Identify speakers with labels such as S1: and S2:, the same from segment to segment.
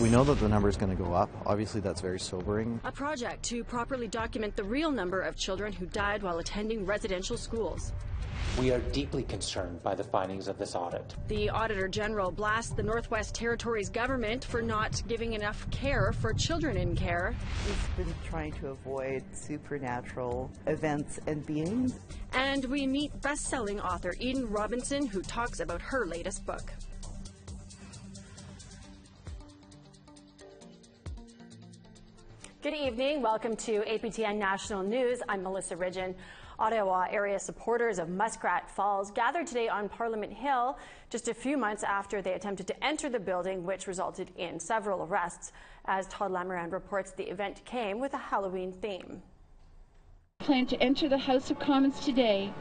S1: We know that the number is going to go up. Obviously, that's very sobering.
S2: A project to properly document the real number of children who died while attending residential schools.
S3: We are deeply concerned by the findings of this audit.
S2: The Auditor General blasts the Northwest Territories government for not giving enough care for children in care.
S4: We've been trying to avoid supernatural events and beings.
S2: And we meet best-selling author Eden Robinson, who talks about her latest book. Good evening. Welcome to APTN National News. I'm Melissa Ridgen. Ottawa area supporters of Muskrat Falls gathered today on Parliament Hill just a few months after they attempted to enter the building, which resulted in several arrests. As Todd Lamoran reports, the event came with a Halloween theme.
S5: I plan to enter the House of Commons today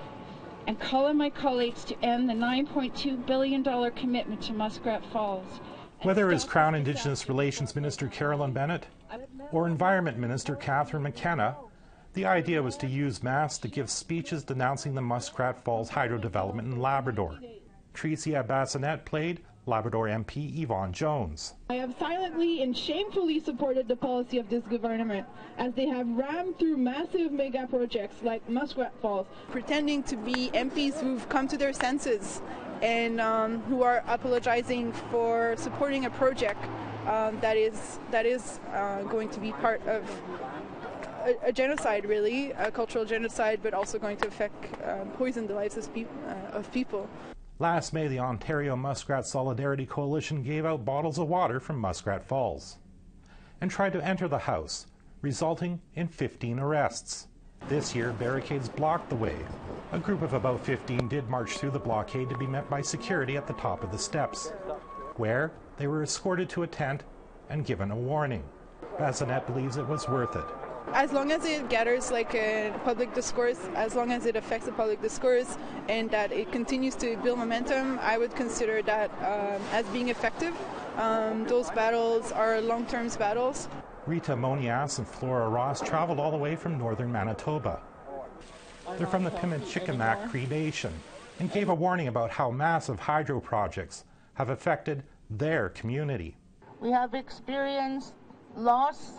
S5: and call on my colleagues to end the $9.2 billion commitment to Muskrat Falls.
S6: Whether as Crown Indigenous Relations Minister Carolyn Bennett or Environment Minister Catherine McKenna, the idea was to use masks to give speeches denouncing the Muskrat Falls hydro development in Labrador. Tricia Bassinet played Labrador MP Yvonne Jones.
S5: I have silently and shamefully supported the policy of this government as they have rammed through massive mega projects like Muskrat Falls.
S7: Pretending to be MPs who've come to their senses and who are apologizing for supporting a project that is going to be part of a genocide, really, a cultural genocide, but also going to poison the lives of people.
S6: Last May, the Ontario Muskrat Solidarity Coalition gave out bottles of water from Muskrat Falls and tried to enter the House, resulting in 15 arrests. This year, barricades blocked the way. A group of about 15 did march through the blockade to be met by security at the top of the steps, where they were escorted to a tent and given a warning. Bassinet believes it was worth it.
S7: As long as it gathers like a public discourse, as long as it affects the public discourse and that it continues to build momentum, I would consider that as being effective. Those battles are long-term battles.
S6: Rita Monias and Flora Ross traveled all the way from northern Manitoba. They're from the Pimicikamak Cree Nation and gave a warning about how massive hydro projects have affected their community.
S8: We have experienced loss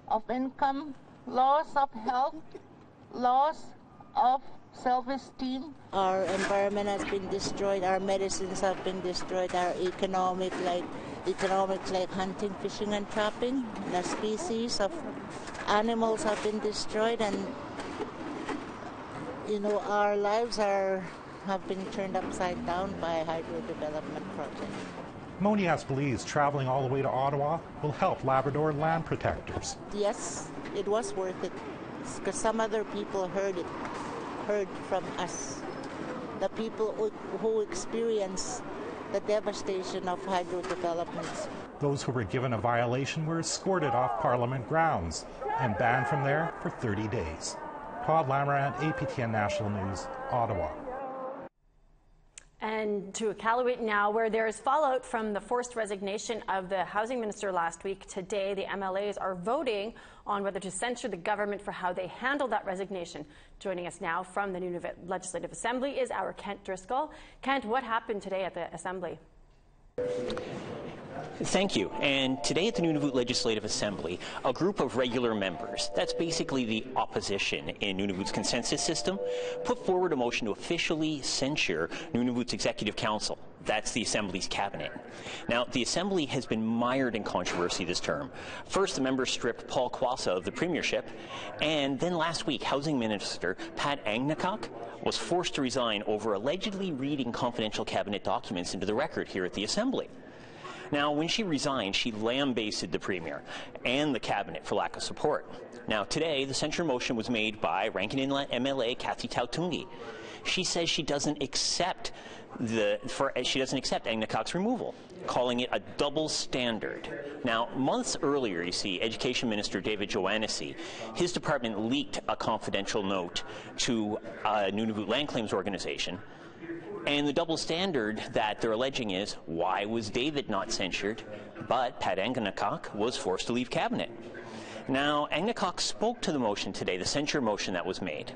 S8: of income, loss of health, loss of self-esteem.
S9: Our environment has been destroyed, our medicines have been destroyed, our economics like hunting, fishing and trapping. The species of animals have been destroyed, and our lives have been turned upside down by a hydro development project.
S6: Monias believes traveling all the way to Ottawa will help Labrador land protectors.
S9: Yes, it was worth it, because some other people heard from us. The people who experience the devastation of hydro developments.
S6: Those who were given a violation were escorted off Parliament grounds and banned from there for 30 days. Todd Lamoran, APTN National News, Ottawa.
S2: And to Iqaluit now, where there is fallout from the forced resignation of the housing minister last week. Today, the MLAs are voting on whether to censure the government for how they handled that resignation. Joining us now from the Nunavut Legislative Assembly is our Kent Driscoll. Kent, what happened today at the Assembly?
S10: Thank you. And today at the Nunavut Legislative Assembly, a group of regular members, that's basically the opposition in Nunavut's consensus system, put forward a motion to officially censure Nunavut's Executive Council. That's the Assembly's cabinet. Now, the Assembly has been mired in controversy this term. First, the members stripped Paul Quassa of the premiership, and then last week, Housing Minister Pat Angnakak was forced to resign over allegedly reading confidential cabinet documents into the record here at the Assembly. Now, when she resigned, she lambasted the Premier and the Cabinet for lack of support. Now, today, the censure motion was made by Rankin Inlet MLA Kathy Tautungi. She says she doesn't accept Angnakak's removal, calling it a double standard. Now, months earlier, you see, Education Minister David Johannesy, his department leaked a confidential note to a Nunavut Land Claims organization. And the double standard that they're alleging is, why was David not censured, but Pat Angnakak was forced to leave cabinet? Now, Angnakak spoke to the motion today, the censure motion that was made.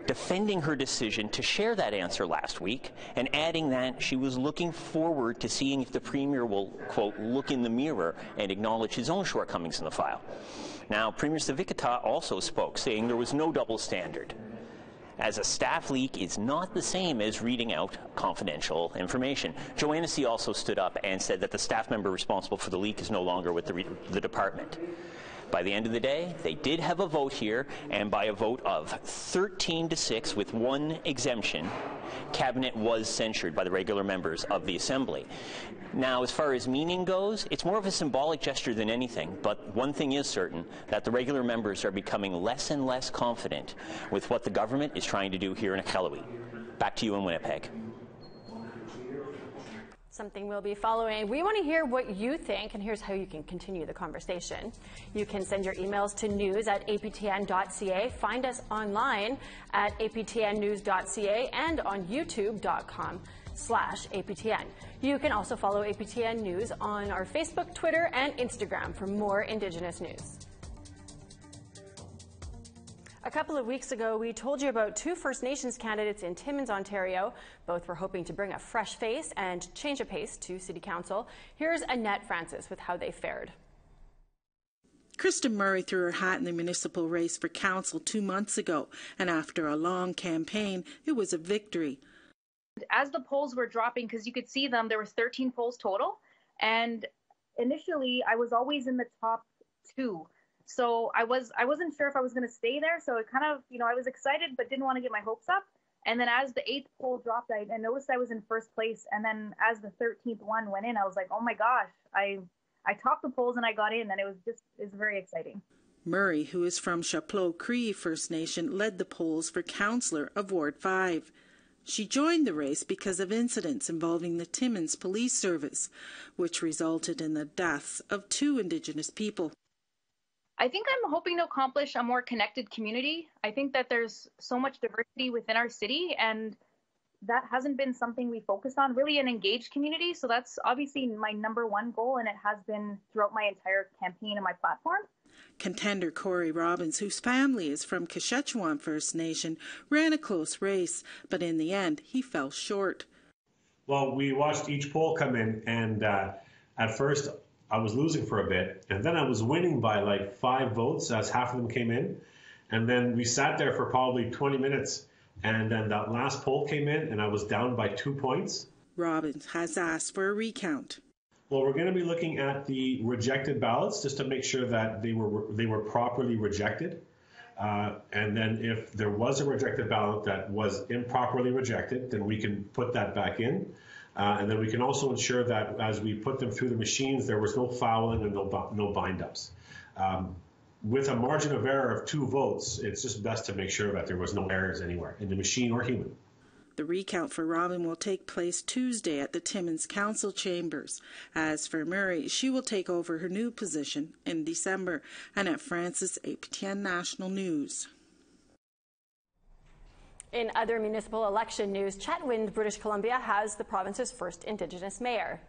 S10: defending her decision to share that answer last week and adding that she was looking forward to seeing if the Premier will, quote, look in the mirror and acknowledge his own shortcomings in the file. Now, Premier Savikata also spoke, saying there was no double standard, as a staff leak is not the same as reading out confidential information. Joanna C. also stood up and said that the staff member responsible for the leak is no longer with the department. By the end of the day, they did have a vote here, and by a vote of 13-6 with one exemption, Cabinet was censured by the regular members of the Assembly. Now, as far as meaning goes, it's more of a symbolic gesture than anything, but one thing is certain, that the regular members are becoming less and less confident with what the government is trying to do here in Iqaluit. Back to you in Winnipeg.
S2: Something we'll be following. We want to hear what you think, and here's how you can continue the conversation. You can send your emails to news@aptn.ca. Find us online at aptnnews.ca and on youtube.com/APTN. You can also follow APTN News on our Facebook, Twitter, and Instagram for more Indigenous news. A couple of weeks ago, we told you about two First Nations candidates in Timmins, Ontario. Both were hoping to bring a fresh face and change of pace to City Council. Here's Annette Francis with how they fared.
S11: Kristen Murray threw her hat in the municipal race for council 2 months ago, and after a long campaign, it was a victory.
S12: As the polls were dropping, because you could see them, there was 13 polls total, and initially I was always in the top 2. So I wasn't sure if I was going to stay there. So it kind of, I was excited, but didn't want to get my hopes up. And then as the 8th poll dropped, I noticed I was in first place. And then as the 13th one went in, I was like, oh my gosh, I topped the polls and I got in, and it was very exciting.
S11: Murray, who is from Chapleau Cree First Nation, led the polls for councillor of Ward 5. She joined the race because of incidents involving the Timmins Police Service, which resulted in the deaths of 2 Indigenous people.
S12: I think I'm hoping to accomplish a more connected community. I think that there's so much diversity within our city, and that hasn't been something we focused on, really an engaged community. So that's obviously my #1 goal, and it has been throughout my entire campaign and my platform.
S11: Contender Corey Robbins, whose family is from Kashechewan First Nation, ran a close race, but in the end, he fell short.
S13: Well, we watched each poll come in, and at first I was losing for a bit, and then I was winning by like 5 votes as half of them came in. And then we sat there for probably 20 minutes, and then that last poll came in, and I was down by 2 points.
S11: Robbins has asked for a recount.
S13: Well, we're going to be looking at the rejected ballots just to make sure that they were properly rejected. And then if there was a rejected ballot that was improperly rejected, then we can put that back in. And then we can also ensure that as we put them through the machines, there was no fouling and no bind-ups. With a margin of error of 2 votes, it's just best to make sure that there was no errors anywhere, in the machine or human.
S11: The recount for Robin will take place Tuesday at the Timmins Council Chambers. As for Murray, she will take over her new position in December. Annette Francis, APTN National News.
S2: In other municipal election news, Chetwynd, British Columbia, has the province's first Indigenous mayor.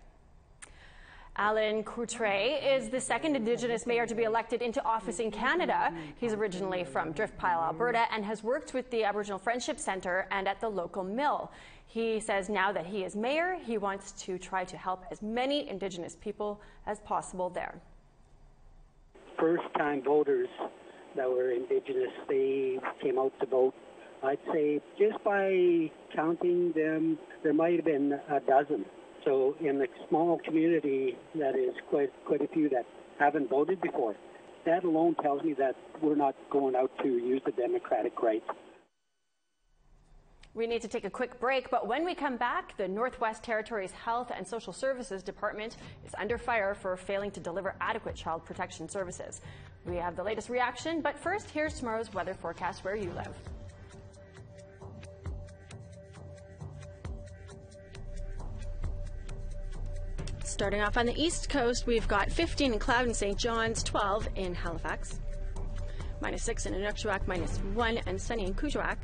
S2: Alan Coutray is the second Indigenous mayor to be elected into office in Canada. He's originally from Driftpile, Alberta, and has worked with the Aboriginal Friendship Centre and at the local mill. He says now that he is mayor, he wants to try to help as many Indigenous people as possible there.
S14: First-time voters that were Indigenous, they came out to vote. I'd say just by counting them, there might have been a dozen. So in a small community, that is quite a few that haven't voted before. That alone tells me that we're not going out to use the democratic right.
S2: We need to take a quick break, but when we come back, the Northwest Territories Health and Social Services Department is under fire for failing to deliver adequate child protection services. We have the latest reaction, but first, here's tomorrow's weather forecast where you live. Starting off on the east coast, we've got 15 in Cloud and St. John's, 12 in Halifax, -6 in Inukjuak, -1 and sunny in Kuujjuaq.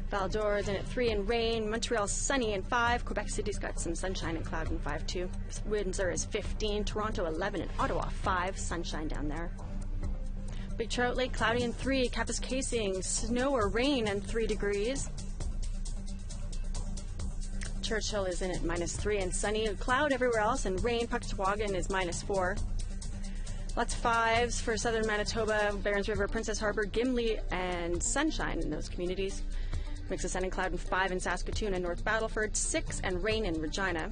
S2: Val-d'Or is in at 3 and rain. Montreal sunny and 5. Quebec City's got some sunshine and cloud and 5 too. Windsor is 15. Toronto 11 and Ottawa 5. Sunshine down there. Big Trout Lake, cloudy and 3. Kapuskasing, snow or rain and 3 degrees. Churchill is in at -3 and sunny. Cloud everywhere else and rain. Pucktawagan is -4. Lots of 5s for southern Manitoba, Barons River, Princess Harbour, Gimli, and sunshine in those communities. Mix of sun and cloud and 5 in Saskatoon and North Battleford, 6 and rain in Regina.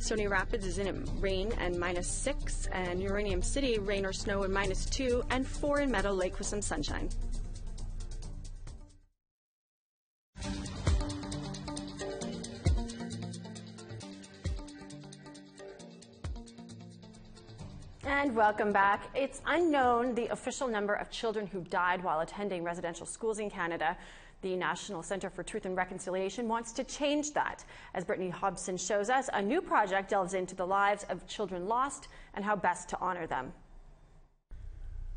S2: Stony Rapids is in at rain and -6, and Uranium City, rain or snow and -2, and 4 in Meadow Lake with some sunshine. And welcome back. It's unknown the official number of children who died while attending residential schools in Canada. The National Centre for Truth and Reconciliation wants to change that. As Brittany Hobson shows us, a new project delves into the lives of children lost and how best to honor them.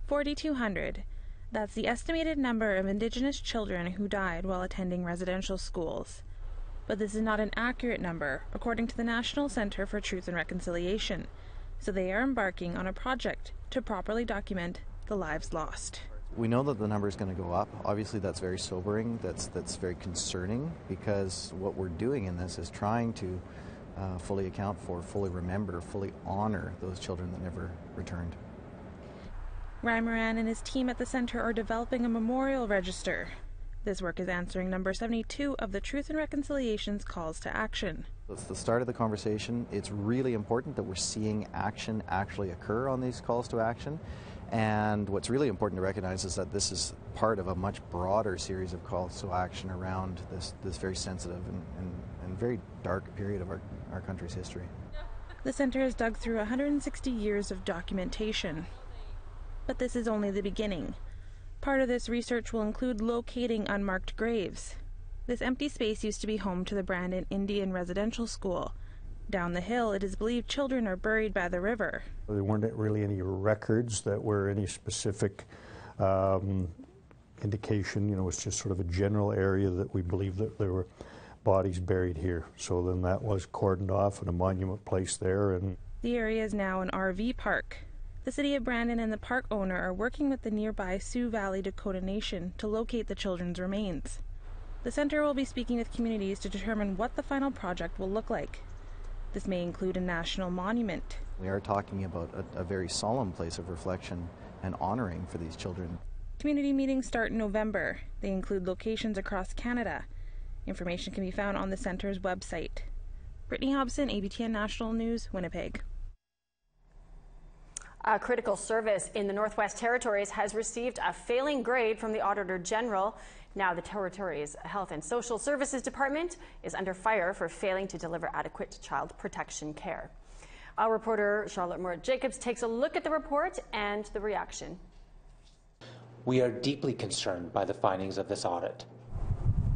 S15: 4,200. That's the estimated number of Indigenous children who died while attending residential schools. But this is not an accurate number, according to the National Centre for Truth and Reconciliation. So they are embarking on a project to properly document the lives lost.
S1: We know that the number is going to go up. Obviously, that's very sobering. That's very concerning, because what we're doing in this is trying to fully account for, fully remember, fully honor those children that never returned.
S15: Ryan Moran and his team at the Centre are developing a memorial register. This work is answering number 72 of the Truth and Reconciliation's calls to action.
S1: It's the start of the conversation. It's really important that we're seeing action actually occur on these calls to action. And what's really important to recognize is that this is part of a much broader series of calls to action around this very sensitive and very dark period of our country's history.
S15: The Centre has dug through 160 years of documentation. But this is only the beginning. Part of this research will include locating unmarked graves. This empty space used to be home to the Brandon Indian Residential School. Down the hill, it is believed children are buried by the river.
S16: There weren't really any records that were any specific indication. You know, it's just sort of a general area that we believe that there were bodies buried here. So then that was cordoned off and a monument placed there. And
S15: the area is now an RV park. The City of Brandon and the park owner are working with the nearby Sioux Valley Dakota Nation to locate the children's remains. The Centre will be speaking with communities to determine what the final project will look like. This may include a national monument.
S1: We are talking about a very solemn place of reflection and honoring for these children.
S15: Community meetings start in November. They include locations across Canada. Information can be found on the Centre's website. Brittany Hobson, APTN National News, Winnipeg.
S2: A critical service in the Northwest Territories has received a failing grade from the Auditor General. Now the Territories Health and Social Services Department is under fire for failing to deliver adequate child protection care. Our reporter Charlotte Moore-Jacobs takes a look at the report and the reaction.
S3: We are deeply concerned by the findings of this audit.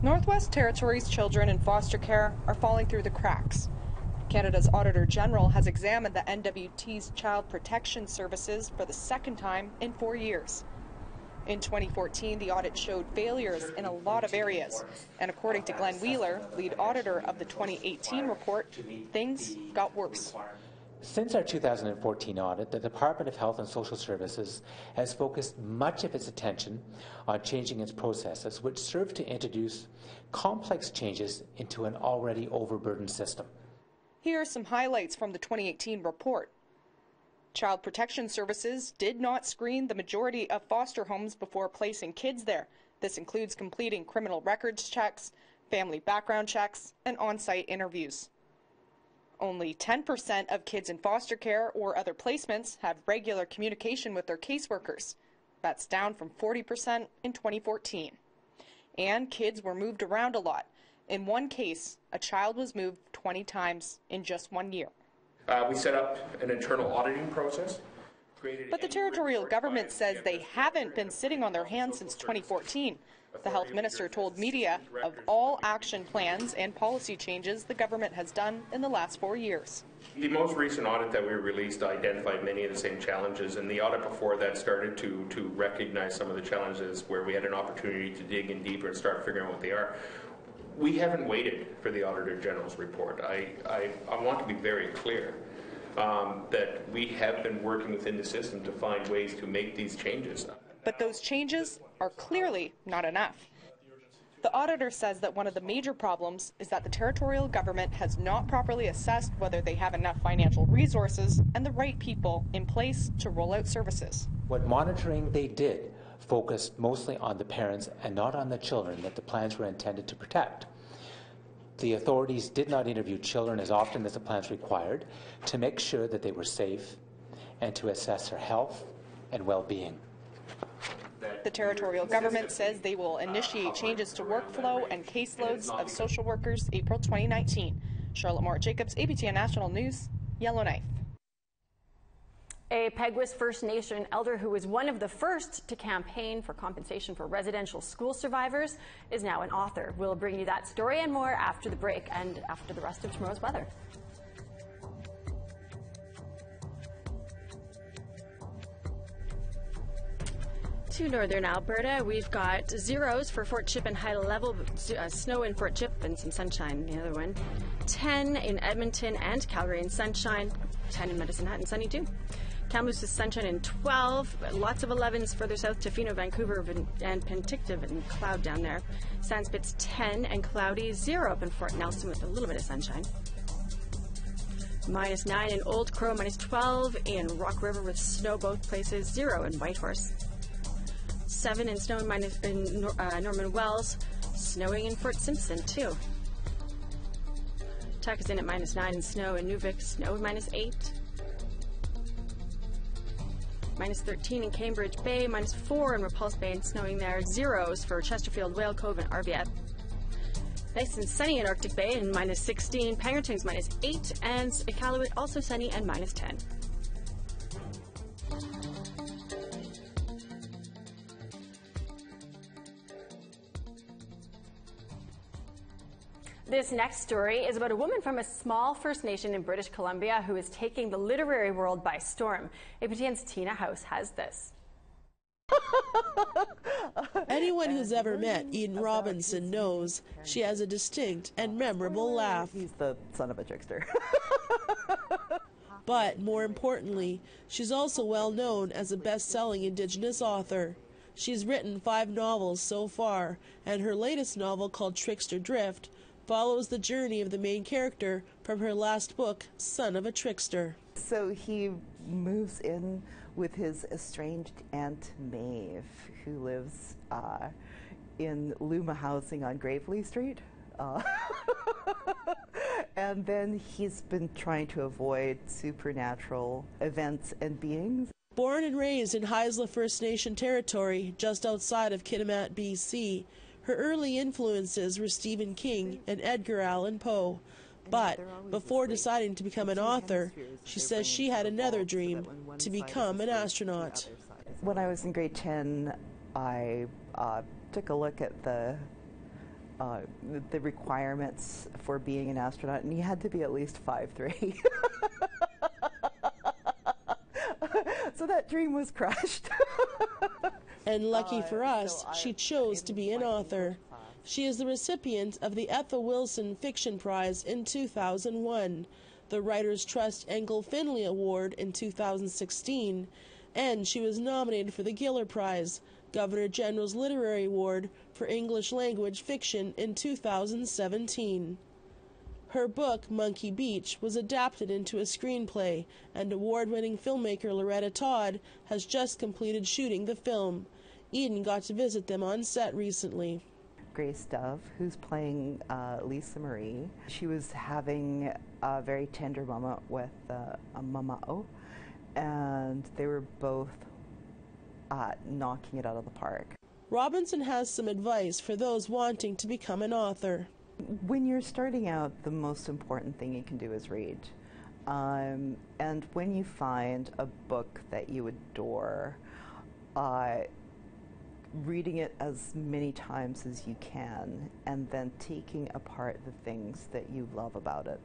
S17: Northwest Territories children in foster care are falling through the cracks. Canada's Auditor General has examined the NWT's child protection services for the second time in 4 years. In 2014, the audit showed failures in a lot of areas, and according to Glenn Wheeler, lead auditor of the 2018 report, things got worse.
S3: Since our 2014 audit, the Department of Health and Social Services has focused much of its attention on changing its processes, which serve to introduce complex changes into an already overburdened system.
S17: Here are some highlights from the 2018 report. Child Protection Services did not screen the majority of foster homes before placing kids there. This includes completing criminal records checks, family background checks, and on-site interviews. Only 10% of kids in foster care or other placements have regular communication with their caseworkers. That's down from 40% in 2014. And kids were moved around a lot. In one case, a child was moved 20 times in just 1 year.
S18: We set up an internal auditing process.
S17: But the territorial government says they haven't been sitting on their hands since 2014. The health minister told media of all action plans and policy changes the government has done in the last 4 years.
S18: The most recent audit that we released identified many of the same challenges, and the audit before that started to recognize some of the challenges where we had an opportunity to dig in deeper and start figuring out what they are. We haven't waited for the Auditor General's report. I want to be very clear. that we have been working within the system to find ways to make these changes.
S17: But those changes are clearly not enough. The auditor says that one of the major problems is that the territorial government has not properly assessed whether they have enough financial resources and the right people in place to roll out services.
S3: What monitoring they did focused mostly on the parents and not on the children that the plans were intended to protect. The authorities did not interview children as often as the plans required to make sure that they were safe and to assess their health and well-being.
S17: The territorial government says they will initiate changes to workflow and caseloads of social workers April 2019. Charlotte Moore-Jacobs, APTN National News, Yellowknife.
S2: A Peguis First Nation elder who was one of the first to campaign for compensation for residential school survivors is now an author. We'll bring you that story and more after the break and after the rest of tomorrow's weather. To northern Alberta, we've got zeros for Fort Chip and high level, snow in Fort Chip and some sunshine in the other one. 10 in Edmonton and Calgary in sunshine. 10 in Medicine Hat and sunny too. Kamloops is sunshine and 12. Lots of 11s further south. Tofino, Vancouver, and Penticton and cloud down there. Sandspit's 10 and cloudy. 0 up in Fort Nelson with a little bit of sunshine. -9 in Old Crow. -12 in Rock River with snow both places. 0 in Whitehorse. 7 in snow in Norman Wells. Snowing in Fort Simpson too. Tuck is in at -9 in snow in Nuvik. Snow -8. -13 in Cambridge Bay, -4 in Repulse Bay and snowing there, 0s for Chesterfield, Whale Cove, and Arviat. Nice and sunny in Arctic Bay and -16, Pangertung's -8, and Iqaluit also sunny and -10. This next story is about a woman from a small First Nation in British Columbia who is taking the literary world by storm. APTN's Tina House has this.
S19: Anyone who's ever met Eden Robinson knows she has a distinct and memorable laugh.
S4: He's the son of a trickster.
S19: But more importantly, she's also well known as a best-selling Indigenous author. She's written 5 novels so far, and her latest novel, called Trickster Drift, follows the journey of the main character from her last book, Son of a Trickster.
S4: So he moves in with his estranged Aunt Maeve, who lives in Luma housing on Gravely Street. And then he's been trying to avoid supernatural events and beings.
S19: Born and raised in Haisla First Nation territory, just outside of Kitimat, BC, her early influences were Stephen King and Edgar Allan Poe. But before deciding to become an author, she says she had another dream, to become an astronaut.
S4: When I was in grade 10, I took a look at the requirements for being an astronaut, and you had to be at least 5'3". So that dream was crushed.
S19: And lucky for us, she chose to be an author. She is the recipient of the Ethel Wilson Fiction Prize in 2001, the Writers' Trust Engel Finley Award in 2016, and she was nominated for the Giller Prize, Governor General's Literary Award for English Language Fiction in 2017. Her book, Monkey Beach, was adapted into a screenplay, and award-winning filmmaker Loretta Todd has just completed shooting the film. Eden got to visit them on set recently.
S4: Grace Dove, who's playing Lisa Marie, she was having a very tender moment with a mama'o, and they were both knocking it out of the park.
S19: Robinson has some advice for those wanting to become an author.
S4: When you're starting out, the most important thing you can do is read. And when you find a book that you adore, reading it as many times as you can, and then taking apart the things that you love about it.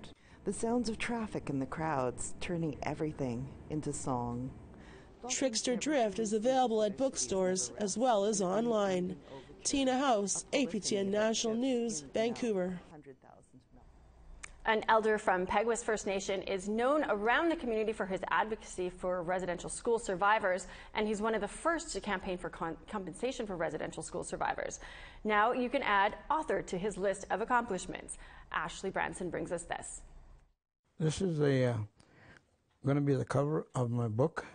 S4: The sounds of traffic and the crowds, turning everything into song.
S19: Trickster Drift is available at bookstores as well as online. Tina House, APTN National News, Vancouver.
S2: An elder from Peguis First Nation is known around the community for his advocacy for residential school survivors, and he's one of the first to campaign for compensation for residential school survivors. Now you can add author to his list of accomplishments. Ashley Branson brings us this.
S20: This is going to be the cover of my book.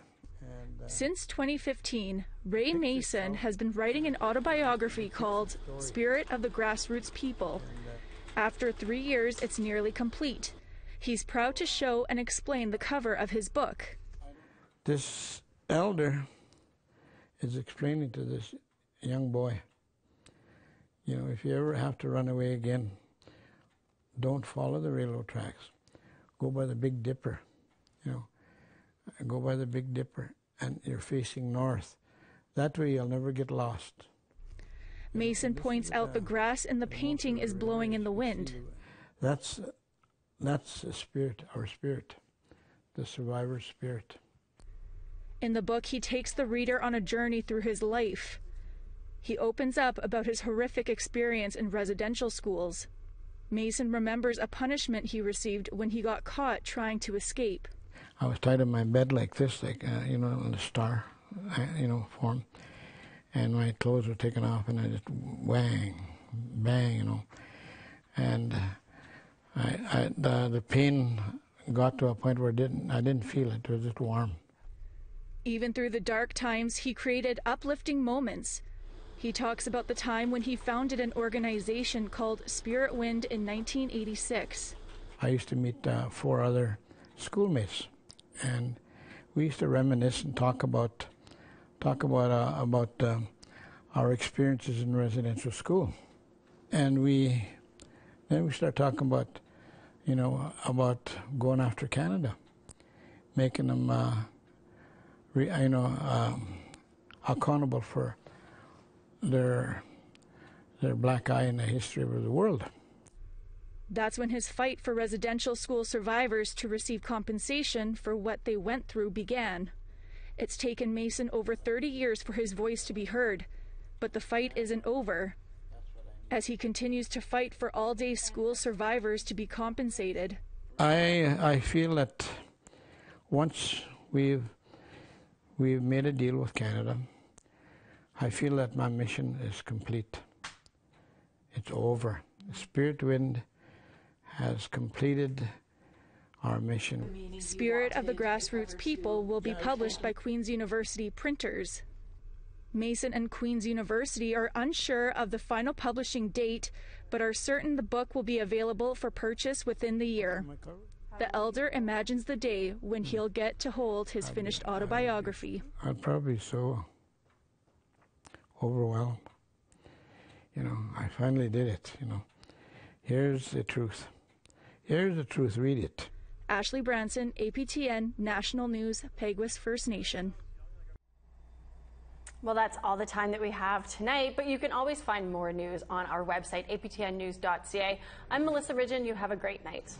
S21: Since 2015, Ray Mason has been writing an autobiography called Spirit of the Grassroots People. After 3 years, it's nearly complete. He's proud to show and explain the cover of his book.
S20: This elder is explaining to this young boy, you know, if you ever have to run away again, don't follow the railroad tracks. Go by the Big Dipper, you know. Go by the Big Dipper, and you're facing north. That way you'll never get lost.
S21: Mason points out the grass in the painting is blowing in the wind.
S20: That's the spirit, our spirit, the survivor's spirit.
S21: In the book, he takes the reader on a journey through his life. He opens up about his horrific experience in residential schools. Mason remembers a punishment he received when he got caught trying to escape.
S20: I was tied in my bed like this, like, you know, in the star, you know, form. And my clothes were taken off, and I just whang, bang, you know. And the pain got to a point where I didn't feel it. It was just warm.
S21: Even through the dark times, he created uplifting moments. He talks about the time when he founded an organization called Spirit Wind in 1986.
S20: I used to meet 4 other schoolmates, and we used to reminisce and talk about our experiences in residential school. And then we start talking about, you know, about going after Canada, making them, accountable for their black eye in the history of the world.
S21: That's when his fight for residential school survivors to receive compensation for what they went through began. It's taken Mason over 30 years for his voice to be heard, but the fight isn't over. As he continues to fight for all-day school survivors to be compensated.
S20: I feel that once we've made a deal with Canada, I feel that my mission is complete. It's over. Spirit Wind has completed our mission.
S21: Spirit of the Grassroots People will be published by Queen's University Printers. Mason and Queen's University are unsure of the final publishing date, but are certain the book will be available for purchase within the year. The elder imagines the day when he'll get to hold his finished autobiography.
S20: I'm probably so overwhelmed. You know, I finally did it, you know. Here's the truth. Here's the truth. Read it.
S21: Ashley Branson, APTN National News, Peguis First Nation.
S2: Well, that's all the time that we have tonight, but you can always find more news on our website, aptnnews.ca. I'm Melissa Ridgen. You have a great night.